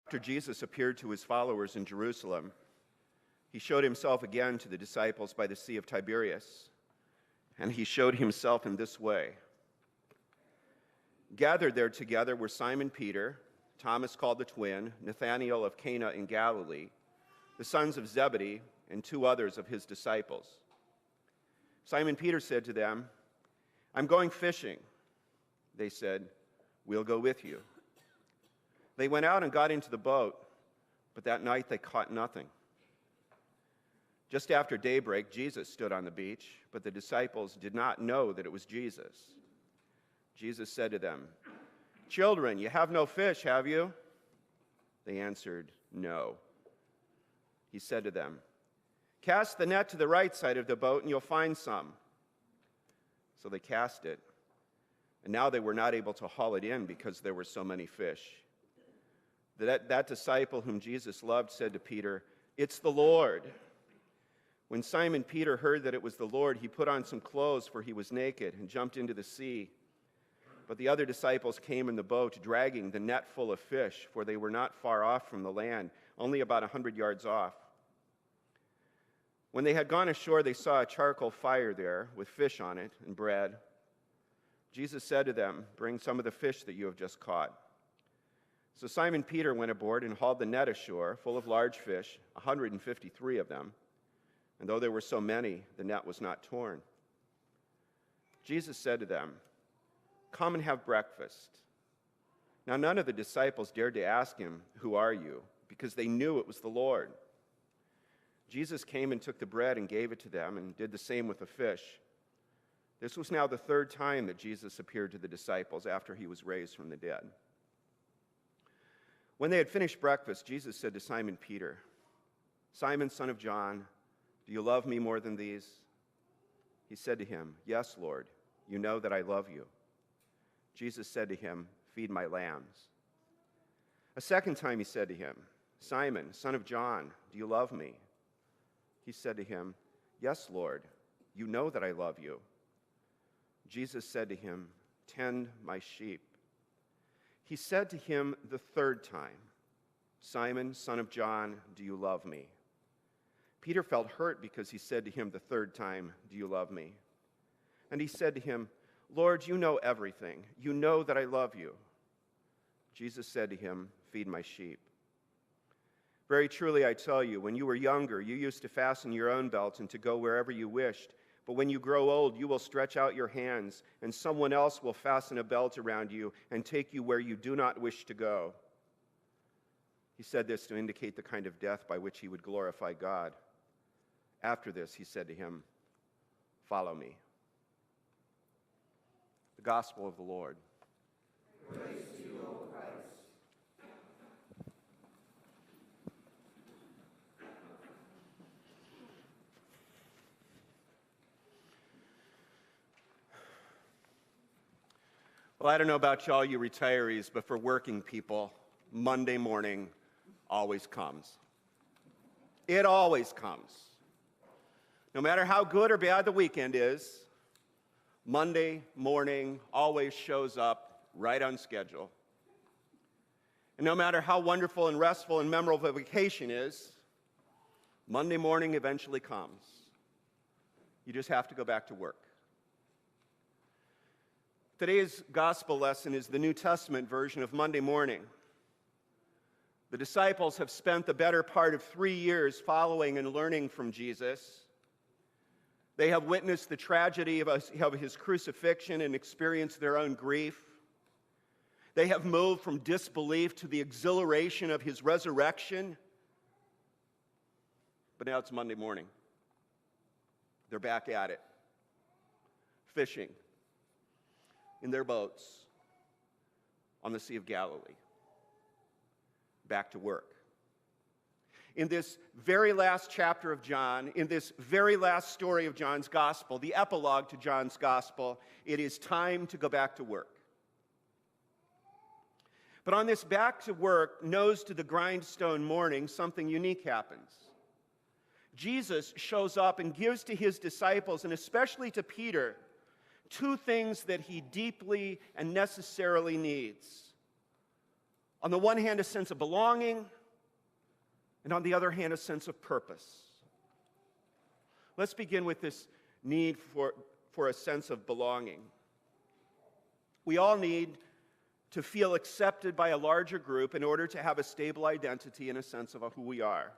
After Jesus appeared to his followers in Jerusalem, he showed himself again to the disciples by the Sea of Tiberias, and he showed himself in this way. Gathered there together were Simon Peter, Thomas called the twin, Nathanael of Cana in Galilee, the sons of Zebedee, and two others of his disciples. Simon Peter said to them, "I'm going fishing." They said, "We'll go with you." They went out and got into the boat, but that night they caught nothing. Just after daybreak, Jesus stood on the beach, but the disciples did not know that it was Jesus. Jesus said to them, "Children, you have no fish, have you?" They answered, "No." He said to them, "Cast the net to the right side of the boat and you'll find some." So they cast it, and now they were not able to haul it in because there were so many fish. That disciple whom Jesus loved said to Peter, "It's the Lord." When Simon Peter heard that it was the Lord, he put on some clothes, for he was naked, and jumped into the sea. But the other disciples came in the boat, dragging the net full of fish, for they were not far off from the land, only about 100 yards off. When they had gone ashore, they saw a charcoal fire there with fish on it and bread. Jesus said to them, "Bring some of the fish that you have just caught." So Simon Peter went aboard and hauled the net ashore, full of large fish, 153 of them. And though there were so many, the net was not torn. Jesus said to them, "Come and have breakfast." Now none of the disciples dared to ask him, "Who are you?" because they knew it was the Lord. Jesus came and took the bread and gave it to them, and did the same with the fish. This was now the third time that Jesus appeared to the disciples after he was raised from the dead. When they had finished breakfast, Jesus said to Simon Peter, "Simon, son of John, do you love me more than these?" He said to him, "Yes, Lord, you know that I love you." Jesus said to him, "Feed my lambs." A second time he said to him, "Simon, son of John, do you love me?" He said to him, "Yes, Lord, you know that I love you." Jesus said to him, "Tend my sheep." He said to him the third time, "Simon, son of John, do you love me?" Peter felt hurt because he said to him the third time, "Do you love me?" And he said to him, "Lord, you know everything. You know that I love you." Jesus said to him, "Feed my sheep. Very truly I tell you, when you were younger, you used to fasten your own belt and to go wherever you wished. But when you grow old, you will stretch out your hands, and someone else will fasten a belt around you and take you where you do not wish to go." He said this to indicate the kind of death by which he would glorify God. After this, he said to him, "Follow me." The Gospel of the Lord. Praise to you, O Christ. Well, I don't know about y'all, you retirees, but for working people, Monday morning always comes. It always comes. No matter how good or bad the weekend is, Monday morning always shows up right on schedule. And no matter how wonderful and restful and memorable vacation is, Monday morning eventually comes. You just have to go back to work. Today's gospel lesson is the New Testament version of Monday morning. The disciples have spent the better part of 3 years following and learning from Jesus. They have witnessed the tragedy of his crucifixion and experienced their own grief. They have moved from disbelief to the exhilaration of his resurrection. But now it's Monday morning. They're back at it, fishing in their boats on the Sea of Galilee. Back to work. In this very last chapter of John, in this very last story of John's gospel, the epilogue to John's gospel, it is time to go back to work. But on this back to work, nose to the grindstone morning, something unique happens. Jesus shows up and gives to his disciples, and especially to Peter, two things that he deeply and necessarily needs: On the one hand, a sense of belonging, and on the other hand, a sense of purpose. Let's begin with this need for a sense of belonging. We all need to feel accepted by a larger group in order to have a stable identity and a sense of who we are.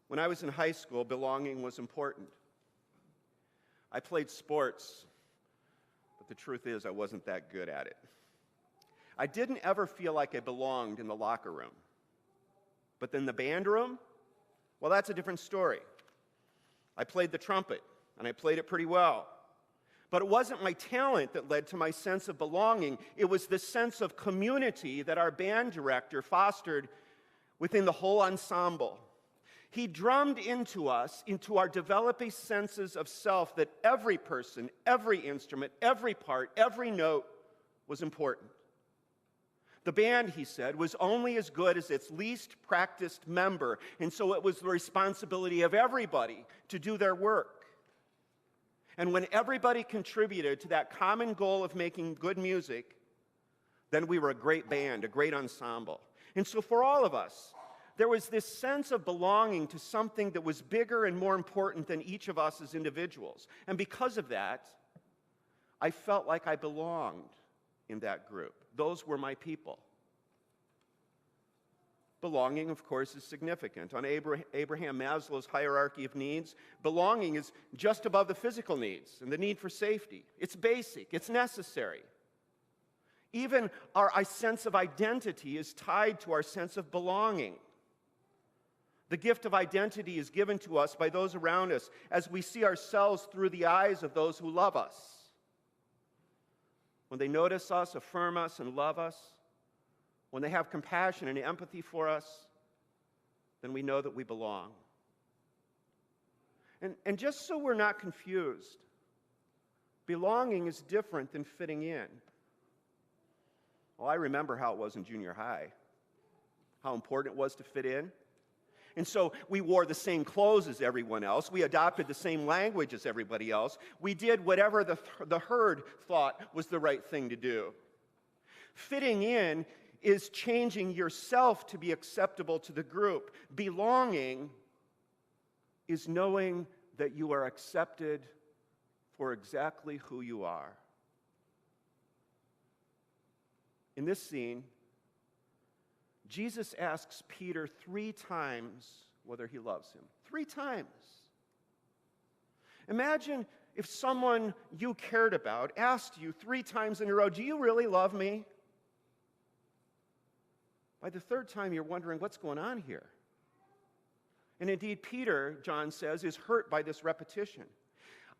When I was in high school, belonging was important. I played sports, but the truth is I wasn't that good at it. I didn't ever feel like I belonged in the locker room. But then the band room, well, that's a different story. I played the trumpet, and I played it pretty well. But it wasn't my talent that led to my sense of belonging. It was the sense of community that our band director fostered within the whole ensemble. He drummed into us, into our developing senses of self, that every person, every instrument, every part, every note was important. The band, he said, was only as good as its least practiced member, and so it was the responsibility of everybody to do their work. And when everybody contributed to that common goal of making good music, then we were a great band, a great ensemble. And so for all of us, there was this sense of belonging to something that was bigger and more important than each of us as individuals. And because of that, I felt like I belonged in that group. Those were my people. Belonging, of course, is significant. On Abraham Maslow's hierarchy of needs, belonging is just above the physical needs and the need for safety. It's basic, it's necessary. Even our sense of identity is tied to our sense of belonging. The gift of identity is given to us by those around us as we see ourselves through the eyes of those who love us. When they notice us, affirm us, and love us, when they have compassion and empathy for us, then we know that we belong. And just so we're not confused, belonging is different than fitting in. Well, I remember how it was in junior high, how important it was to fit in. And so we wore the same clothes as everyone else. We adopted the same language as everybody else. We did whatever the herd thought was the right thing to do. Fitting in is changing yourself to be acceptable to the group. Belonging is knowing that you are accepted for exactly who you are. In this scene, Jesus asks Peter 3 times whether he loves him. 3 times. Imagine if someone you cared about asked you 3 times in a row, "Do you really love me?" By the 3rd time, you're wondering, what's going on here? And indeed, Peter, John says, is hurt by this repetition.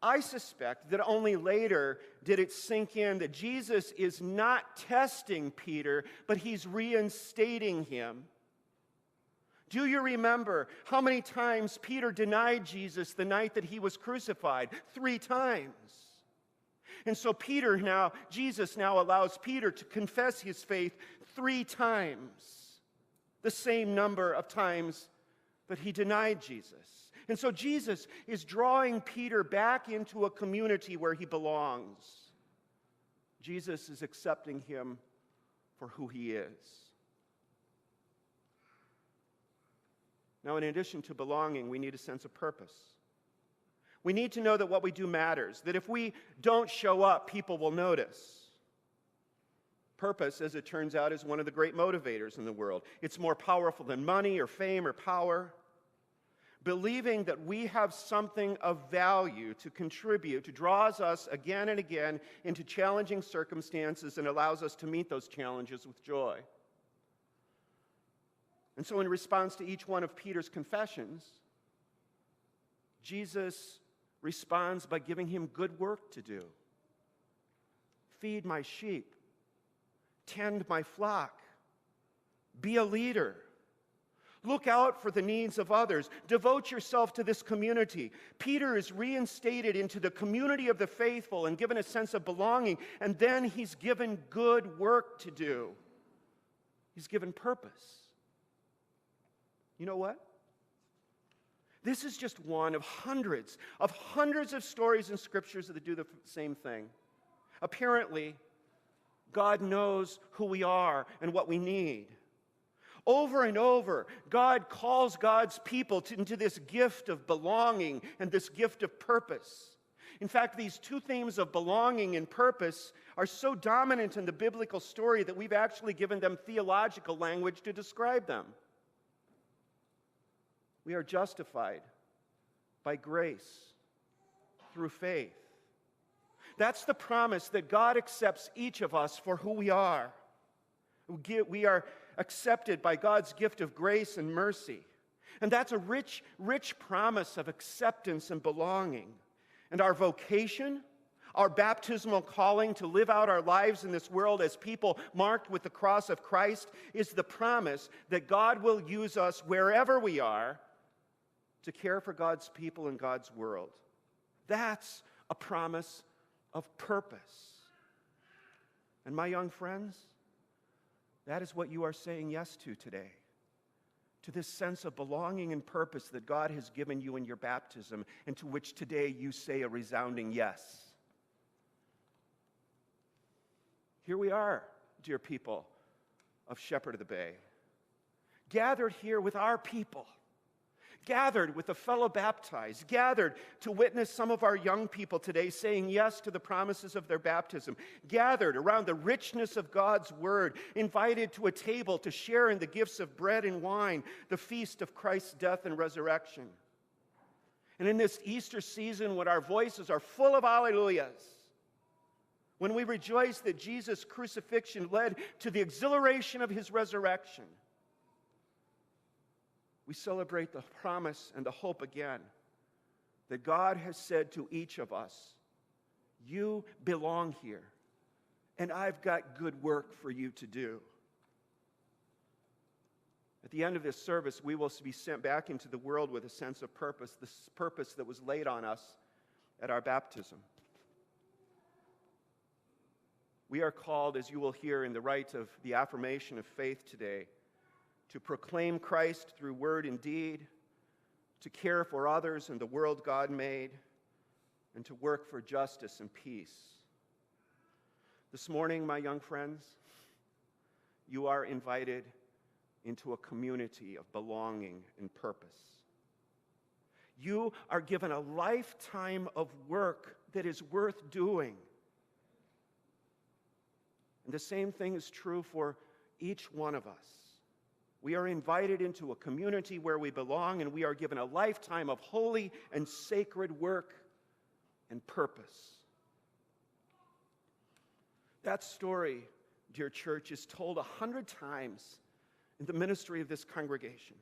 I suspect that only later did it sink in that Jesus is not testing Peter, but he's reinstating him. Do you remember how many times Peter denied Jesus the night that he was crucified? 3 times. And so Jesus now allows Peter to confess his faith 3 times, the same number of times that he denied Jesus. And so Jesus is drawing Peter back into a community where he belongs. Jesus is accepting him for who he is. Now, in addition to belonging, we need a sense of purpose. We need to know that what we do matters, that if we don't show up, people will notice. Purpose, as it turns out, is one of the great motivators in the world. It's more powerful than money or fame or power. Believing that we have something of value to contribute draws us again and again into challenging circumstances and allows us to meet those challenges with joy. And so in response to each one of Peter's confessions, Jesus responds by giving him good work to do. Feed my sheep. Tend my flock. Be a leader. Look out for the needs of others. Devote yourself to this community. Peter is reinstated into the community of the faithful and given a sense of belonging, and then he's given good work to do. He's given purpose. You know what? This is just one of hundreds of stories in scriptures that do the same thing. Apparently, God knows who we are and what we need. Over and over, God calls God's people into this gift of belonging and this gift of purpose. In fact, these two themes of belonging and purpose are so dominant in the biblical story that we've actually given them theological language to describe them. We are justified by grace through faith. That's the promise that God accepts each of us for who we are. We are accepted by God's gift of grace and mercy. And that's a rich, rich promise of acceptance and belonging. And our vocation, our baptismal calling to live out our lives in this world as people marked with the cross of Christ, is the promise that God will use us wherever we are to care for God's people and God's world. That's a promise of purpose. And my young friends, that is what you are saying yes to today. To this sense of belonging and purpose that God has given you in your baptism, and to which today you say a resounding yes. Here we are, dear people of Shepherd of the Bay, gathered here with our people, gathered with the fellow baptized, gathered to witness some of our young people today saying yes to the promises of their baptism, gathered around the richness of God's word, invited to a table to share in the gifts of bread and wine, the feast of Christ's death and resurrection. And in this Easter season, when our voices are full of hallelujahs, when we rejoice that Jesus' crucifixion led to the exhilaration of his resurrection, we celebrate the promise and the hope again that God has said to each of us, you belong here, and I've got good work for you to do. At the end of this service, we will be sent back into the world with a sense of purpose, this purpose that was laid on us at our baptism. We are called, as you will hear in the rite of the affirmation of faith today, to proclaim Christ through word and deed, to care for others and the world God made, and to work for justice and peace. This morning, my young friends, you are invited into a community of belonging and purpose. You are given a lifetime of work that is worth doing. And the same thing is true for each one of us. We are invited into a community where we belong, and we are given a lifetime of holy and sacred work and purpose. That story, dear church, is told 100 times in the ministry of this congregation.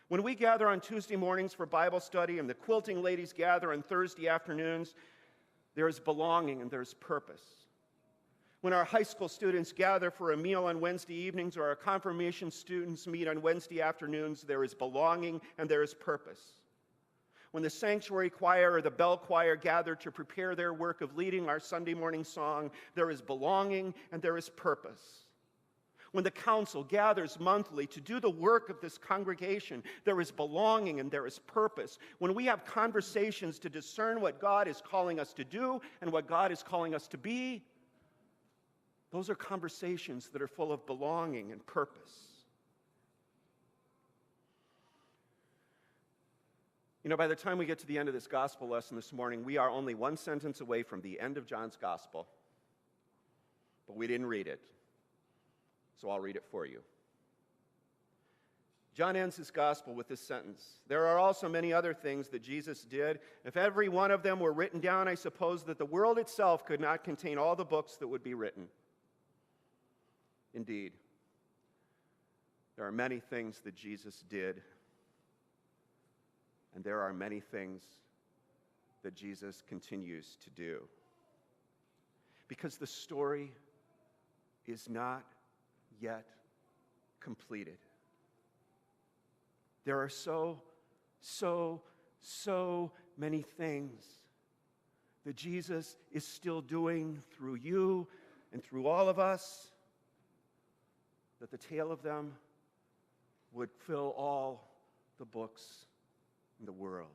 When we gather on Tuesday mornings for Bible study and the quilting ladies gather on Thursday afternoons, there is belonging and there is purpose. When our high school students gather for a meal on Wednesday evenings, or our confirmation students meet on Wednesday afternoons, there is belonging and there is purpose. When the sanctuary choir or the bell choir gather to prepare their work of leading our Sunday morning song, there is belonging and there is purpose. When the council gathers monthly to do the work of this congregation, there is belonging and there is purpose. When we have conversations to discern what God is calling us to do and what God is calling us to be, those are conversations that are full of belonging and purpose. You know, by the time we get to the end of this gospel lesson this morning, we are only one sentence away from the end of John's gospel. But we didn't read it, so I'll read it for you. John ends his gospel with this sentence: "There are also many other things that Jesus did. If every one of them were written down, I suppose that the world itself could not contain all the books that would be written." Indeed, there are many things that Jesus did, and there are many things that Jesus continues to do. Because the story is not yet completed. There are so many things that Jesus is still doing through you and through all of us, that the tale of them would fill all the books in the world.